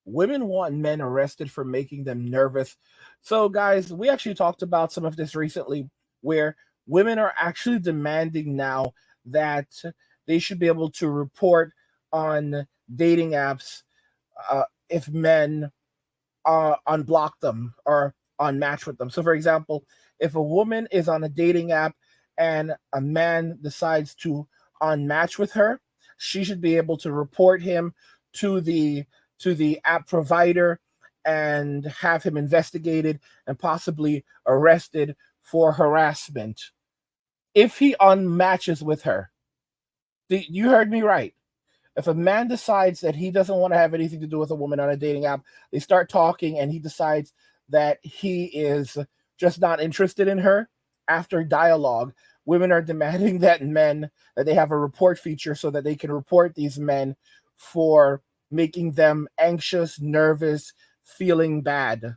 Women want men arrested for making them nervous. So, guys, we actually talked about some of this recently where women are actually demanding now that they should be able to report on dating apps if men unblock them or unmatch with them. So, for example, if a woman is on a dating app and a man decides to unmatch with her, she should be able to report him to the app provider and have him investigated and possibly arrested for harassment if he unmatches with her. You heard me right. If a man decides that he doesn't want to have anything to do with a woman on a dating app, they start talking and he decides that he is just not interested in her after dialogue, women are demanding that they have a report feature so that they can report these men for making them anxious, nervous, feeling bad.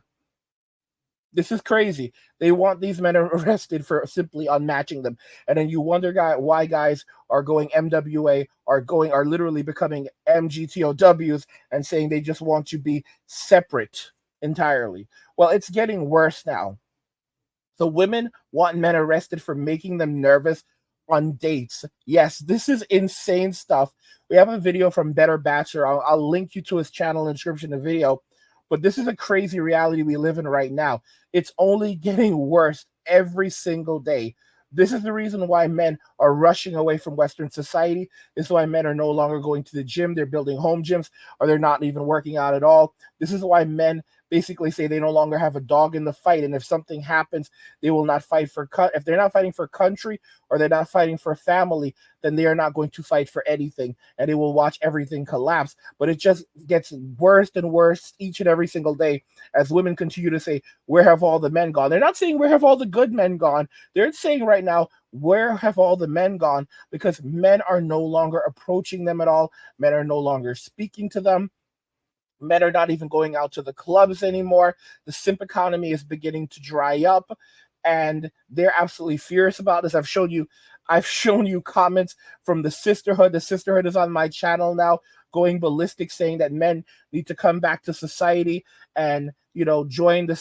This is crazy. They want these men arrested for simply unmatching them. And then you wonder why guys are going MWA, are literally becoming MGTOWs and saying they just want to be separate entirely. Well, it's getting worse now. The women want men arrested for making them nervous on dates. Yes, this is insane stuff. We have a video from Better Bachelor. I'll link you to his channel in the description of the video. But this is a crazy reality we live in right now. It's only getting worse every single day. This is the reason why men are rushing away from Western society. This is why men are no longer going to the gym. They're building home gyms, or they're not even working out at all. This is why men basically say they no longer have a dog in the fight. And if something happens, they will not fight if they're not fighting for country or they're not fighting for family, then they are not going to fight for anything. And they will watch everything collapse. But it just gets worse and worse each and every single day as women continue to say, where have all the men gone? They're not saying, where have all the good men gone? They're saying right now, where have all the men gone? Because men are no longer approaching them at all. Men are no longer speaking to them. Men are not even going out to the clubs anymore. The simp economy is beginning to dry up, and they're absolutely furious about this. I've shown you comments from the sisterhood. The sisterhood is on my channel now, going ballistic, saying that men need to come back to society and join the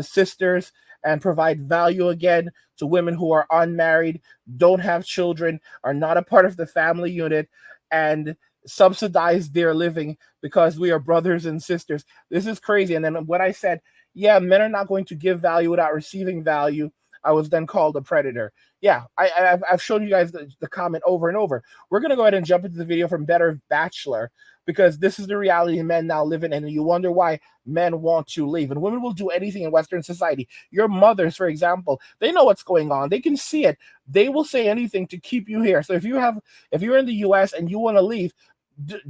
sisters and provide value again to women who are unmarried, don't have children, are not a part of the family unit, and subsidize their living because we are brothers and sisters. This is crazy. And then when I said, yeah, men are not going to give value without receiving value, I was then called a predator. Yeah, I've shown you guys the comment over and over. We're going to go ahead and jump into the video from Better Bachelor, because this is the reality men now live in, and you wonder why men want to leave. And women will do anything in Western society. Your mothers, for example, they know what's going on. They can see it. They will say anything to keep you here. So if you're in the US and you want to leave,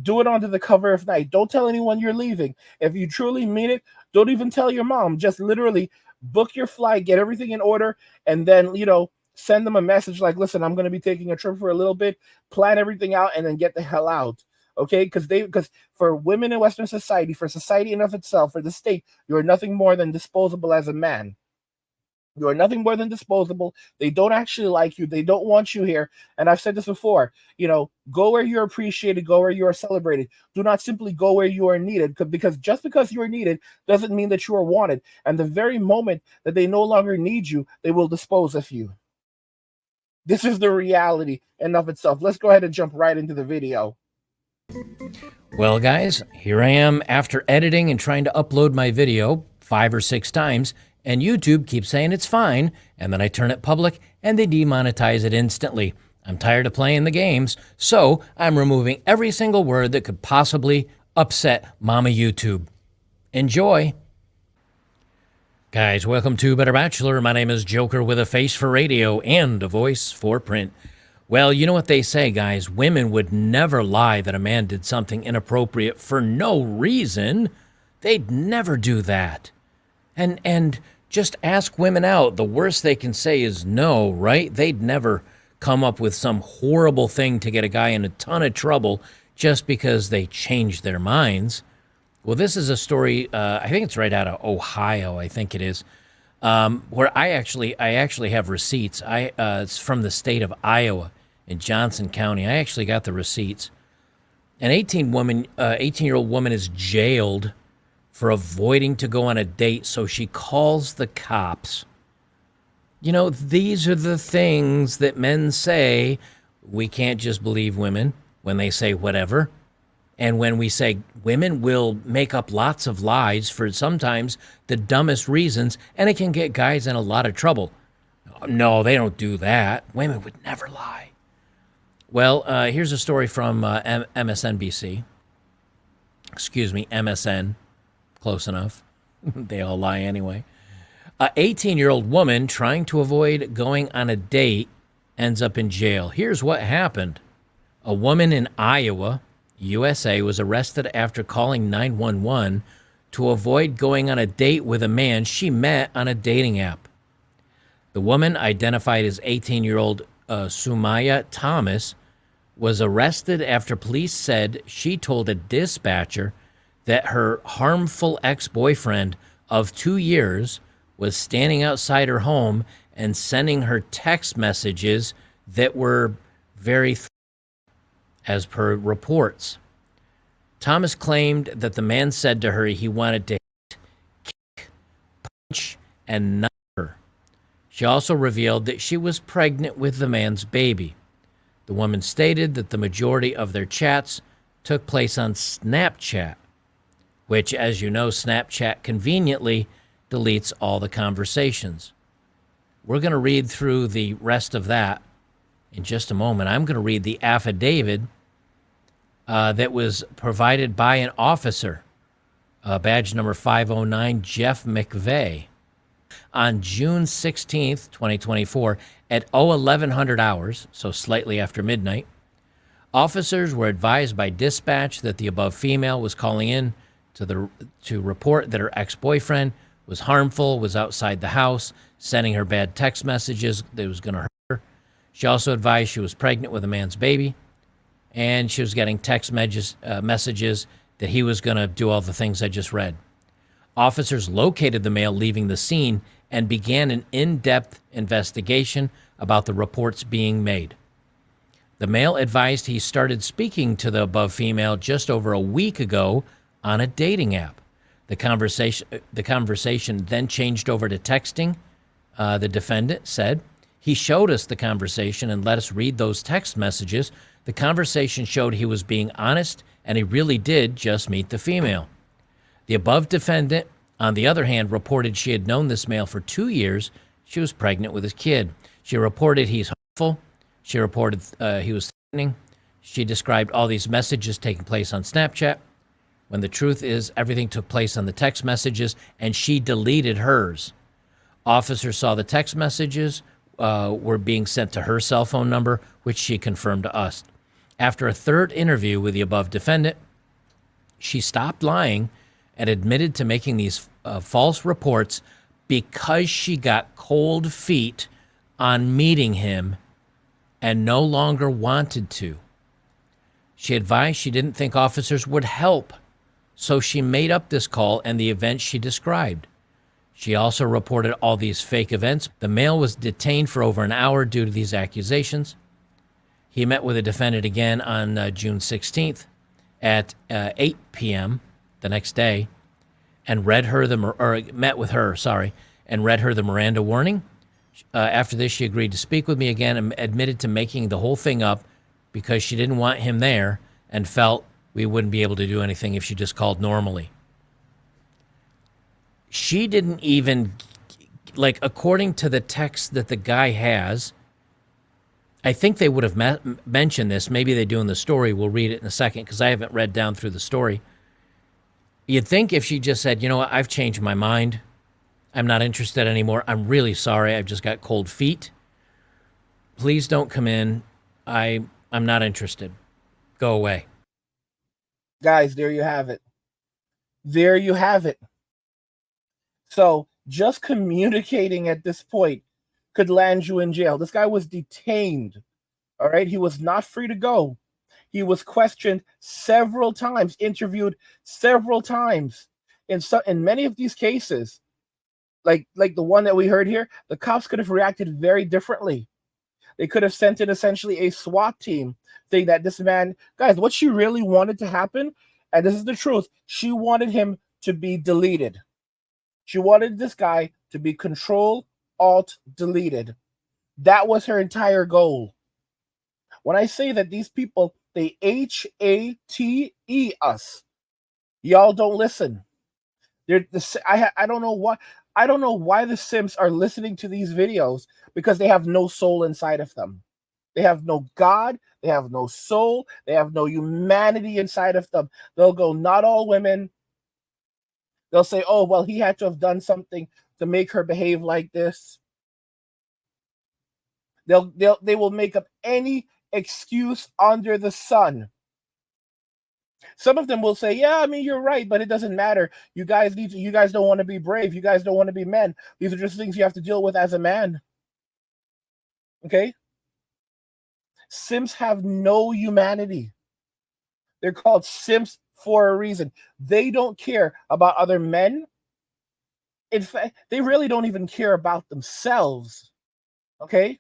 do it under the cover of night. Don't tell anyone you're leaving. If you truly mean it, don't even tell your mom. Just literally book your flight, get everything in order, and then, send them a message like, listen, I'm going to be taking a trip for a little bit, plan everything out, and then get the hell out. Okay? Because for women in Western society, for society in of itself, for the state, you're nothing more than disposable as a man. You are nothing more than disposable. They don't actually like you. They don't want you here. And I've said this before, go where you're appreciated, go where you are celebrated. Do not simply go where you are needed, because just because you are needed doesn't mean that you are wanted. And the very moment that they no longer need you, they will dispose of you. This is the reality in of itself. Let's go ahead and jump right into the video. Well, guys, here I am after editing and trying to upload my video 5 or 6 times. And YouTube keeps saying it's fine, and then I turn it public, and they demonetize it instantly. I'm tired of playing the games, so I'm removing every single word that could possibly upset Mama YouTube. Enjoy! Guys, welcome to Better Bachelor. My name is Joker, with a face for radio and a voice for print. Well, you know what they say, guys. Women would never lie that a man did something inappropriate for no reason. They'd never do that. And just ask women out. The worst they can say is no, right? They'd never come up with some horrible thing to get a guy in a ton of trouble just because they changed their minds. Well, this is a story, I think it's right out of Ohio, I think it is, where I actually have receipts. It's from the state of Iowa in Johnson County. I actually got the receipts. An 18-year-old woman is jailed for avoiding to go on a date, so she calls the cops. You know, these are the things that men say. We can't just believe women when they say whatever. And when we say women will make up lots of lies for sometimes the dumbest reasons, and it can get guys in a lot of trouble. No, they don't do that. Women would never lie. Well, here's a story from MSNBC. Excuse me, MSN. Close enough. They all lie anyway. An 18-year-old woman trying to avoid going on a date ends up in jail. Here's what happened. A woman in Iowa, USA, was arrested after calling 911 to avoid going on a date with a man she met on a dating app. The woman, identified as 18-year-old Sumaya Thomas, was arrested after police said she told a dispatcher that her harmful ex-boyfriend of 2 years was standing outside her home and sending her text messages that were very as per reports. Thomas claimed that the man said to her he wanted to kick, punch, and knock her. She also revealed that she was pregnant with the man's baby. The woman stated that the majority of their chats took place on Snapchat, which, as you know, Snapchat conveniently deletes all the conversations. We're going to read through the rest of that in just a moment. I'm going to read the affidavit that was provided by an officer, badge number 509, Jeff McVeigh. On June 16th, 2024, at 1100 hours, so slightly after midnight, officers were advised by dispatch that the above female was calling in to report that her ex-boyfriend was harmful, was outside the house, sending her bad text messages that was going to hurt her. She also advised she was pregnant with a man's baby, and she was getting text messages that he was going to do all the things I just read. Officers located the male leaving the scene and began an in-depth investigation about the reports being made. The male advised he started speaking to the above female just over a week ago on a dating app. The conversation then changed over to texting. The defendant said, he showed us the conversation and let us read those text messages. The conversation showed he was being honest, and he really did just meet the female. The above defendant, on the other hand, reported she had known this male for 2 years. She was pregnant with his kid. She reported he's harmful. She reported he was threatening. She described all these messages taking place on Snapchat, when the truth is everything took place on the text messages, and she deleted hers. Officers saw the text messages were being sent to her cell phone number, which she confirmed to us. After a third interview with the above defendant, she stopped lying and admitted to making these false reports because she got cold feet on meeting him and no longer wanted to. She advised she didn't think officers would help, so she made up this call and the events she described. She also reported all these fake events. The male was detained for over an hour due to these accusations. He met with the defendant again on June 16th at 8 p.m. the next day and read her and read her the Miranda warning. After this, she agreed to speak with me again and admitted to making the whole thing up because she didn't want him there and felt we wouldn't be able to do anything if she just called normally. She didn't even, according to the text that the guy has, I think they would have mentioned this. Maybe they do in the story. We'll read it in a second because I haven't read down through the story. You'd think if she just said, you know what, I've changed my mind. I'm not interested anymore. I'm really sorry. I've just got cold feet. Please don't come in. I'm not interested. Go away. Guys, there you have it. There you have it. So just communicating at this point could land you in jail. This guy was detained. All right. He was not free to go. He was questioned several times, interviewed several times. In many of these cases, like the one that we heard here, the cops could have reacted very differently. They could have sent in essentially a SWAT team saying that this man, guys, what she really wanted to happen, and this is the truth, she wanted him to be deleted. She wanted this guy to be Control, Alt, deleted. That was her entire goal. When I say that these people, they HATE us, y'all don't listen. I don't know why. I don't know why the simps are listening to these videos, because they have no soul inside of them. They have no God. They have no soul. They have no humanity inside of them. They'll go, not all women. They'll say, oh, well, he had to have done something to make her behave like this. They will make up any excuse under the sun. Some of them will say, yeah, I mean, you're right, but it doesn't matter. You guys don't want to be brave. You guys don't want to be men. These are just things you have to deal with as a man. Okay? Simps have no humanity. They're called simps for a reason. They don't care about other men. In fact, they really don't even care about themselves. Okay?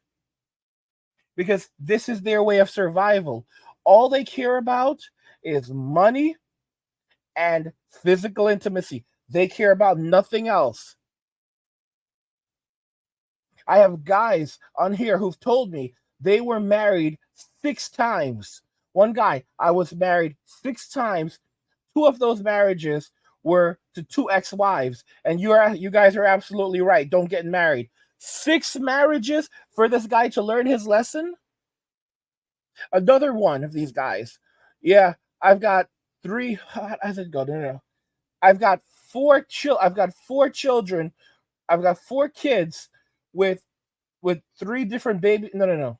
Because this is their way of survival. All they care about is money and physical intimacy. They care about nothing else. I have guys on here who've told me they were married 6 times. One guy, I was married 6 times. 2 of those marriages were to 2 ex-wives. And you guys are absolutely right. Don't get married. 6 marriages for this guy to learn his lesson? Another one of these guys. Yeah, I've got 3. How does it go? No. I've got 4 children. I've got 4 kids with 3 different baby. No.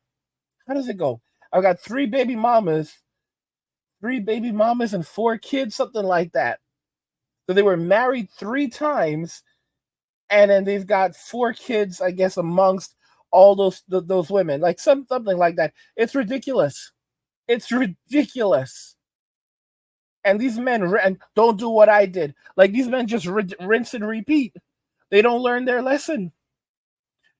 How does it go? I've got 3 baby mamas and 4 kids, something like that. So they were married 3 times, and then they've got 4 kids, I guess, amongst all those women, like something like that. It's ridiculous. It's ridiculous. And these men don't do what I did. Like, these men just rinse and repeat. They don't learn their lesson.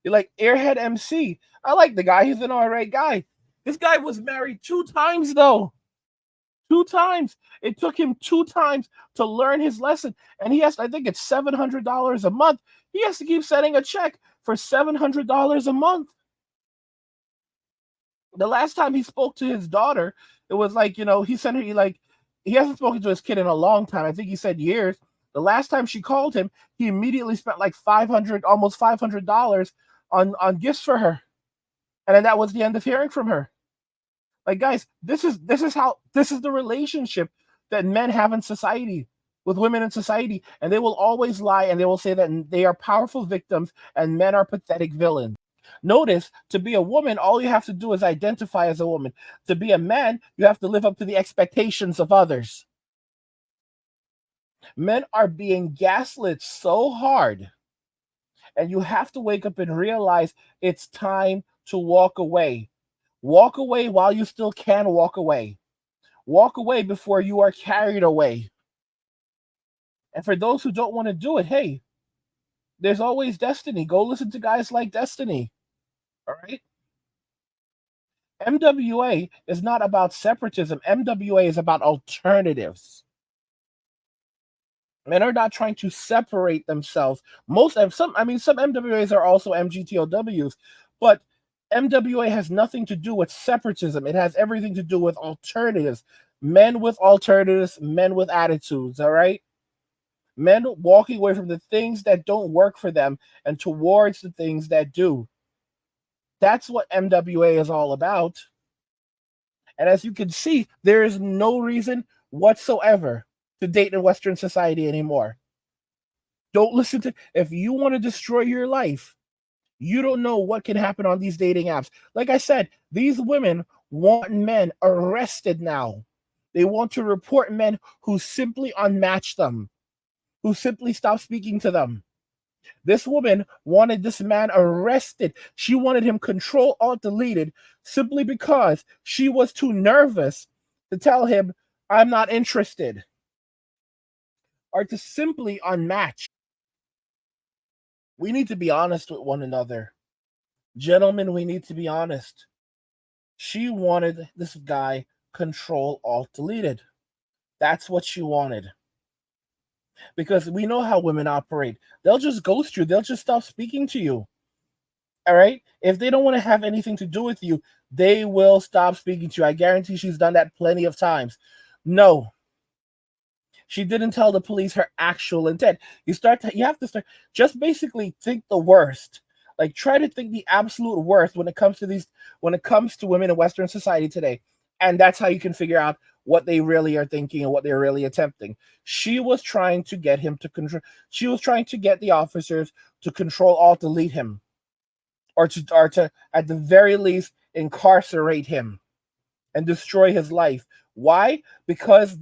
You're like Airhead MC. I like the guy. He's an all right guy. This guy was married 2 times, though. 2 times. It took him 2 times to learn his lesson. And he has, I think it's $700 a month. He has to keep sending a check for $700 a month. The last time he spoke to his daughter, it was like, he sent her, he hasn't spoken to his kid in a long time. I think he said years. The last time she called him, he immediately spent like almost $500 on gifts for her. And then that was the end of hearing from her. Like, guys, this is the relationship that men have in society with women in society. And they will always lie, and they will say that they are powerful victims and men are pathetic villains. Notice, to be a woman, all you have to do is identify as a woman. To be a man, you have to live up to the expectations of others. Men are being gaslit so hard, and you have to wake up and realize it's time to walk away. Walk away while you still can walk away. Walk away before you are carried away. And for those who don't want to do it, hey, there's always Destiny. Go listen to guys like Destiny. All right? MWA is not about separatism. MWA is about alternatives. Men are not trying to separate themselves. Some MWAs are also MGTOWs, but MWA has nothing to do with separatism. It has everything to do with alternatives. Men with alternatives, men with attitudes, all right? Men walking away from the things that don't work for them and towards the things that do. That's what MWA is all about. And as you can see, there is no reason whatsoever to date in Western society anymore. Don't listen to, if you want to destroy your life, you don't know what can happen on these dating apps. Like I said, these women want men arrested now. They want to report men who simply unmatch them, who simply stop speaking to them. This woman wanted this man arrested. She wanted him Control Alt deleted simply because she was too nervous to tell him, I'm not interested, or to simply unmatch. We need to be honest with one another. Gentlemen, we need to be honest. She wanted this guy Control Alt Deleted. That's what she wanted. Because we know how women operate. They'll just ghost you. They'll just stop speaking to you. All right? If they don't want to have anything to do with you, they will stop speaking to you. I guarantee she's done that plenty of times. No. She didn't tell the police her actual intent. You have to start just basically think the worst. Like try to think the absolute worst when it comes to women in Western society today. And that's how you can figure out what they really are thinking and what they're really attempting. She was trying to get him to control. She was trying to get the officers to Control Alt Delete him, or to at the very least incarcerate him and destroy his life. Why? Because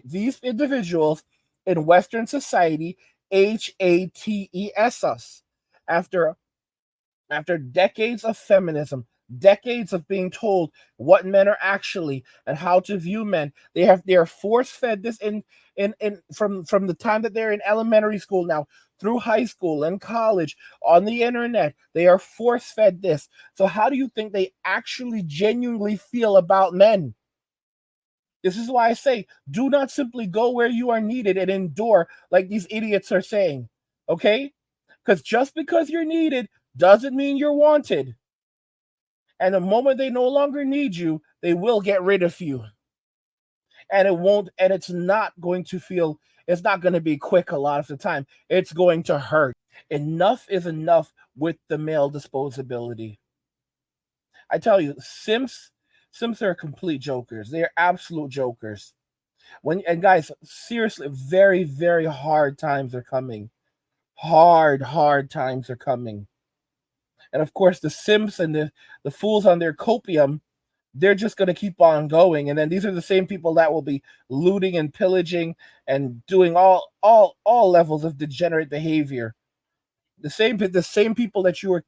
these individuals in Western society HATES us after decades of feminism, decades of being told what men are actually and how to view men. They are force fed this in from the time that they're in elementary school now through high school and college on the internet. They are force fed this. So how do you think they actually genuinely feel about men? This is why I say, do not simply go where you are needed and endure like these idiots are saying, okay? Because just because you're needed doesn't mean you're wanted. And the moment they no longer need you, they will get rid of you. And it's not going to be quick a lot of the time. It's going to hurt. Enough is enough with the male disposability. I tell you, Simps are complete jokers. They are absolute jokers. And guys, seriously, very, very hard times are coming. Hard times are coming. And of course, the Simps and the fools on their copium, they're just going to keep on going. And then these are the same people that will be looting and pillaging and doing all levels of degenerate behavior. The same people that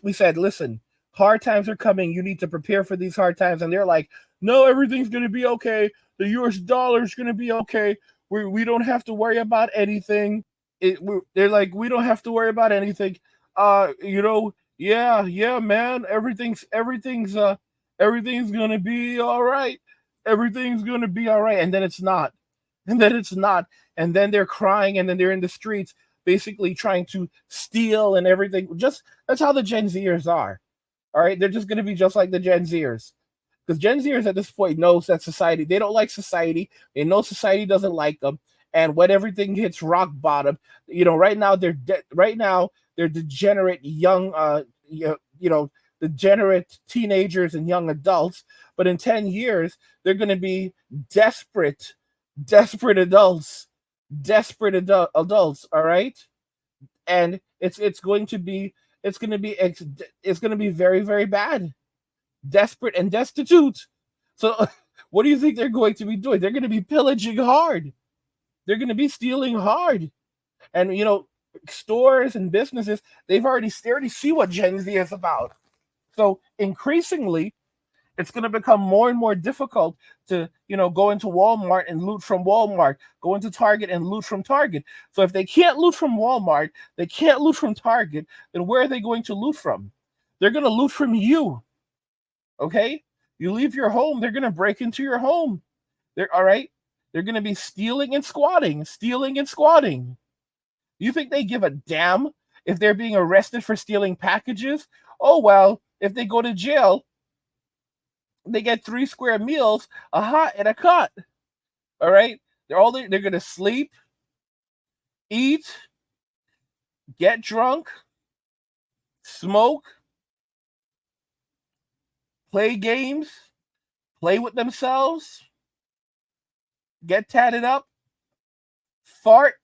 we said, listen, hard times are coming. You need to prepare for these hard times. And they're like, no, everything's going to be okay. The US dollar is going to be okay. We don't have to worry about anything. They're like, we don't have to worry about anything. Yeah, man. Everything's gonna be all right. Everything's gonna be all right. And then it's not. And then they're crying, and then they're in the streets, basically trying to steal and everything. That's how the Gen Zers are. All right, they're just gonna be just like the Gen Zers. Because Gen Zers at this point knows that they don't like society. They know society doesn't like them. And when everything hits rock bottom, right now they're degenerate young, degenerate teenagers and young adults. But in 10 years, they're going to be desperate adults, adults. All right, and it's going to be very, very bad, desperate and destitute. So, what do you think they're going to be doing? They're going to be pillaging hard. They're going to be stealing hard. And, stores and businesses, they already see what Gen Z is about. So increasingly, it's going to become more and more difficult to, go into Walmart and loot from Walmart, go into Target and loot from Target. So if they can't loot from Walmart, they can't loot from Target, then where are they going to loot from? They're going to loot from you. Okay? You leave your home, they're going to break into your home. All right? They're going to be stealing and squatting. You think they give a damn if they're being arrested for stealing packages? Oh, well, if they go to jail, they get 3 square meals, a hot and a cot. All right? They're going to sleep, eat, get drunk, smoke, play games, play with themselves, get tatted up, fart,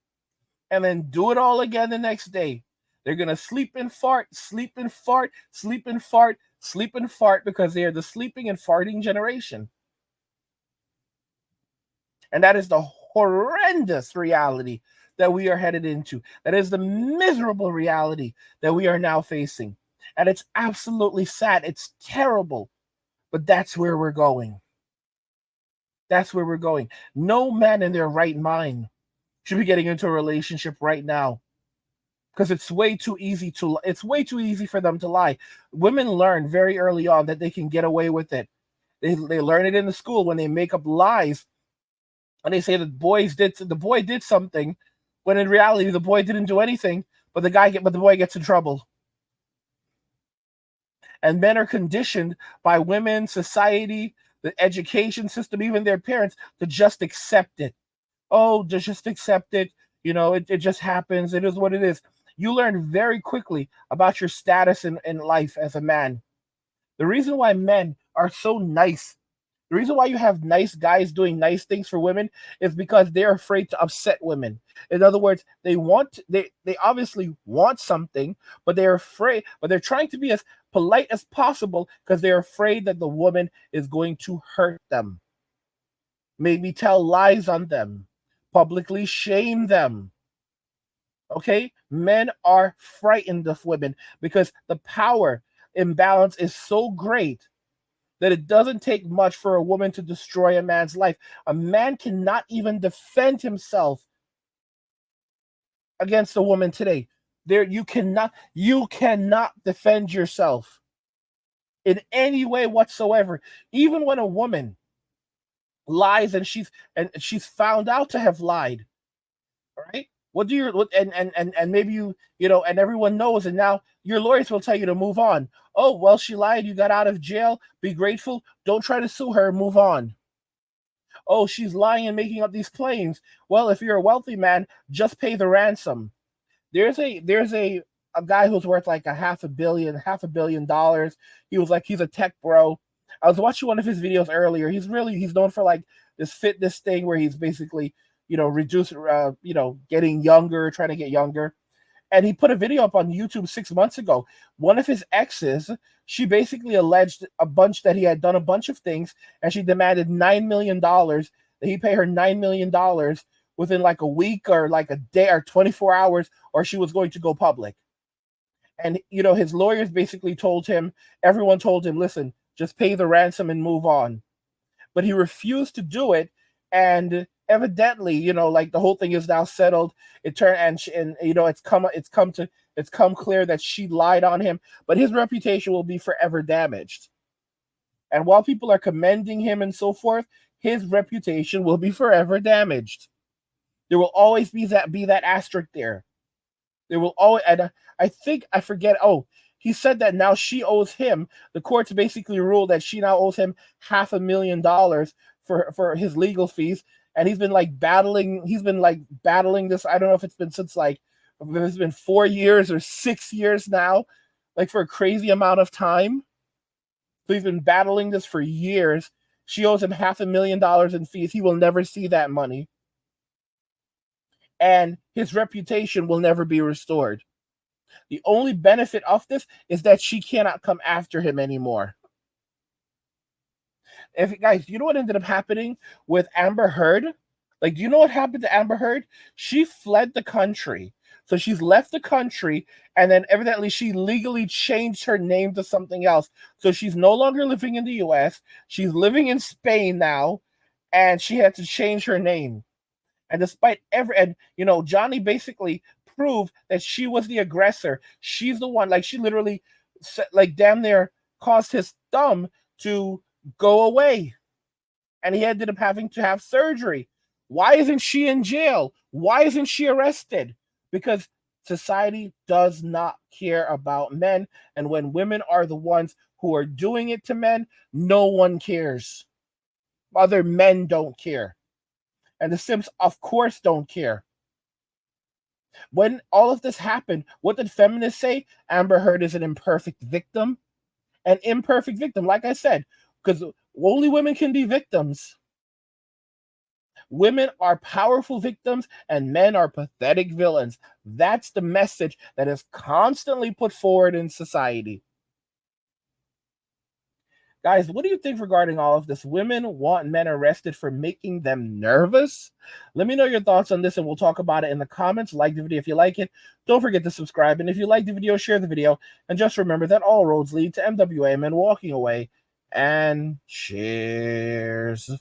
and then do it all again the next day. They're going to sleep and fart, sleep and fart, sleep and fart, sleep and fart, because they are the sleeping and farting generation. And that is the horrendous reality that we are headed into. That is the miserable reality that we are now facing. And it's absolutely sad. It's terrible. But that's where we're going. That's where we're going. No man in their right mind should be getting into a relationship right now because it's way too easy for them to lie. Women learn very early on that they can get away with it. They learn it in the school when they make up lies and they say that the boy did something, when in reality the boy didn't do anything, but the boy gets in trouble. And men are conditioned by women, society, the education system, even their parents, to just accept it. Oh, just accept it. It just happens. It is what it is. You learn very quickly about your status in life as a man. The reason why men are so nice, the reason why you have nice guys doing nice things for women is because they're afraid to upset women. In other words, they obviously want something, but they're afraid, but they're trying to be as polite as possible because they're afraid that the woman is going to hurt them. Maybe tell lies on them, publicly shame them. Okay? Men are frightened of women because the power imbalance is so great that it doesn't take much for a woman to destroy a man's life. A man cannot even defend himself against a woman today. You cannot defend yourself in any way whatsoever. Even when a woman lies and she's found out to have lied, all right? And maybe and everyone knows, and now your lawyers will tell you to move on. Oh, well, she lied, you got out of jail, be grateful, don't try to sue her, move on. Oh, she's lying and making up these claims. Well, if you're a wealthy man, just pay the ransom. There's a guy who's worth like $500 million. He's a tech bro. I was watching one of his videos earlier. He's known for like this fitness thing where he's basically getting younger, trying to get younger. And he put a video up on YouTube 6 months ago. One of his exes, she basically alleged that he had done a bunch of things, and she demanded $9 million, that he pay her $9 million within like a week or like a day or 24 hours, or she was going to go public. And, his lawyers basically everyone told him, listen, just pay the ransom and move on. But he refused to do it. And evidently, like the whole thing is now settled. It turned it's come clear that she lied on him, but his reputation will be forever damaged. And while people are commending him and so forth, his reputation will be forever damaged. There will always be that asterisk there. There will always, and I forget. Oh, he said that now she owes him. The courts basically ruled that she now owes him $500,000 for his legal fees. And he's been battling this. I don't know if it's been since it's been 4 years or 6 years now, for a crazy amount of time. So he's been battling this for years. She owes him $500,000 in fees. He will never see that money. And his reputation will never be restored. The only benefit of this is that she cannot come after him anymore. Guys, you know what ended up happening with Amber Heard? Do you know what happened to Amber Heard? She fled the country. So she's left the country, and then evidently she legally changed her name to something else. So she's no longer living in the US. She's living in Spain now, and she had to change her name. And despite Johnny basically proved that she was the aggressor. She's the one, she literally, damn near caused his thumb to go away. And he ended up having to have surgery. Why isn't she in jail? Why isn't she arrested? Because society does not care about men. And when women are the ones who are doing it to men, no one cares. Other men don't care. And the simps, of course, don't care. When all of this happened, what did feminists say? Amber Heard is an imperfect victim. An imperfect victim, like I said, because only women can be victims. Women are powerful victims and men are pathetic villains. That's the message that is constantly put forward in society. Guys, what do you think regarding all of this? Women want men arrested for making them nervous? Let me know your thoughts on this and we'll talk about it in the comments. Like the video if you like it. Don't forget to subscribe. And if you like the video, share the video. And just remember that all roads lead to MWA Men walking away. And cheers.